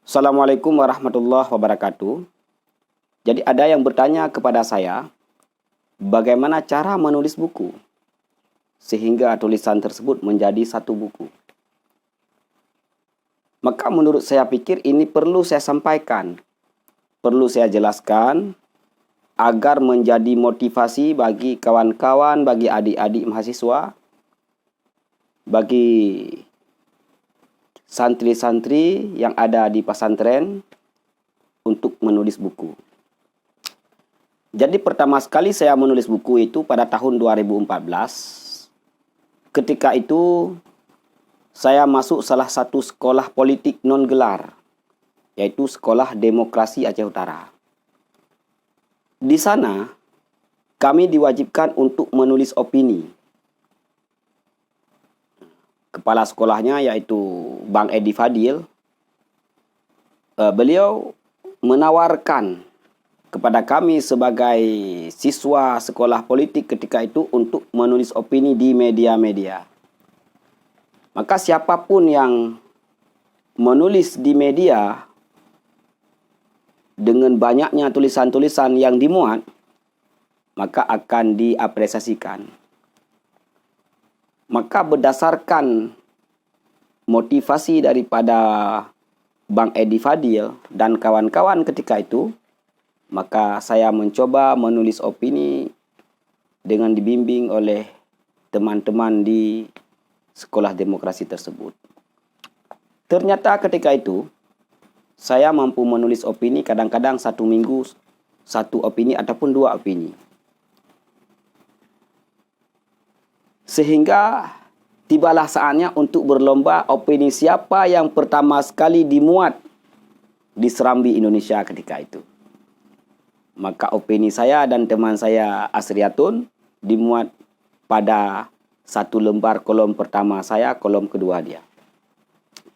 Assalamualaikum warahmatullahi wabarakatuh. Jadi ada yang bertanya kepada saya, bagaimana cara menulis buku sehingga tulisan tersebut menjadi satu buku. Maka menurut saya pikir ini perlu saya sampaikan, perlu saya jelaskan agar menjadi motivasi bagi kawan-kawan, bagi adik-adik mahasiswa, bagi santri-santri yang ada di pesantren untuk menulis buku. Jadi pertama sekali saya menulis buku itu pada tahun 2014. Ketika itu saya masuk salah satu sekolah politik non gelar, yaitu Sekolah Demokrasi Aceh Utara. Di sana kami diwajibkan untuk menulis opini. Kepala sekolahnya yaitu Bang Edi Fadil. Beliau menawarkan kepada kami sebagai siswa sekolah politik ketika itu untuk menulis opini di media-media. Maka siapapun yang menulis di media dengan banyaknya tulisan-tulisan yang dimuat, maka akan diapresiasikan. Maka berdasarkan motivasi daripada Bang Edi Fadil dan kawan-kawan ketika itu, maka saya mencoba menulis opini dengan dibimbing oleh teman-teman di sekolah demokrasi tersebut. Ternyata ketika itu, saya mampu menulis opini kadang-kadang satu minggu, satu opini ataupun dua opini. Sehingga tibalah saatnya untuk berlomba opini siapa yang pertama sekali dimuat di Serambi Indonesia ketika itu. Maka opini saya dan teman saya Asriatun dimuat pada satu lembar kolom pertama saya, kolom kedua dia.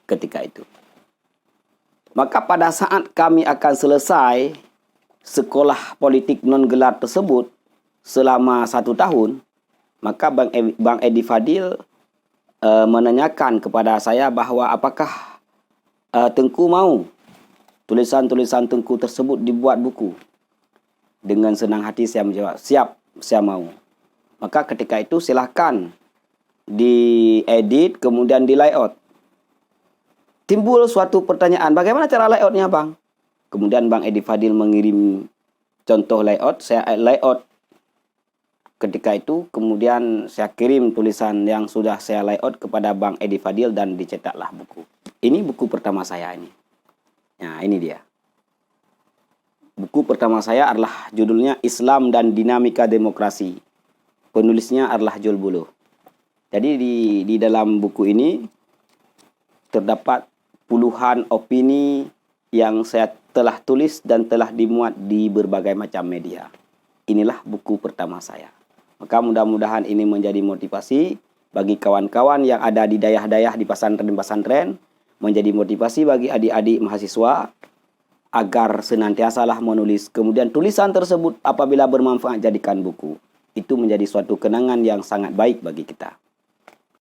Ketika itu. Maka pada saat kami akan selesai sekolah politik non gelar tersebut selama 1 tahun, maka Bang Edi Fadil menanyakan kepada saya bahwa apakah Tengku mau tulisan-tulisan Tengku tersebut dibuat buku. Dengan senang hati saya menjawab, siap, saya mau. Maka ketika itu silahkan diedit, kemudian di layout. Timbul suatu pertanyaan, bagaimana cara layoutnya Bang? Kemudian Bang Edi Fadil mengirim contoh layout, saya layout ketika itu, kemudian saya kirim tulisan yang sudah saya layout kepada Bang Edi Fadil dan dicetaklah buku. Ini buku pertama saya ini. Nah, ini dia. Buku pertama saya adalah judulnya Islam dan Dinamika Demokrasi. Penulisnya adalah Jul Buluh. Jadi di dalam buku ini terdapat puluhan opini yang saya telah tulis dan telah dimuat di berbagai macam media. Inilah buku pertama saya. Maka mudah-mudahan ini menjadi motivasi bagi kawan-kawan yang ada di daerah-daerah di pesantren-pesantren, menjadi motivasi bagi adik-adik mahasiswa agar senantiasalah menulis. Kemudian tulisan tersebut apabila bermanfaat jadikan buku. Itu menjadi suatu kenangan yang sangat baik bagi kita.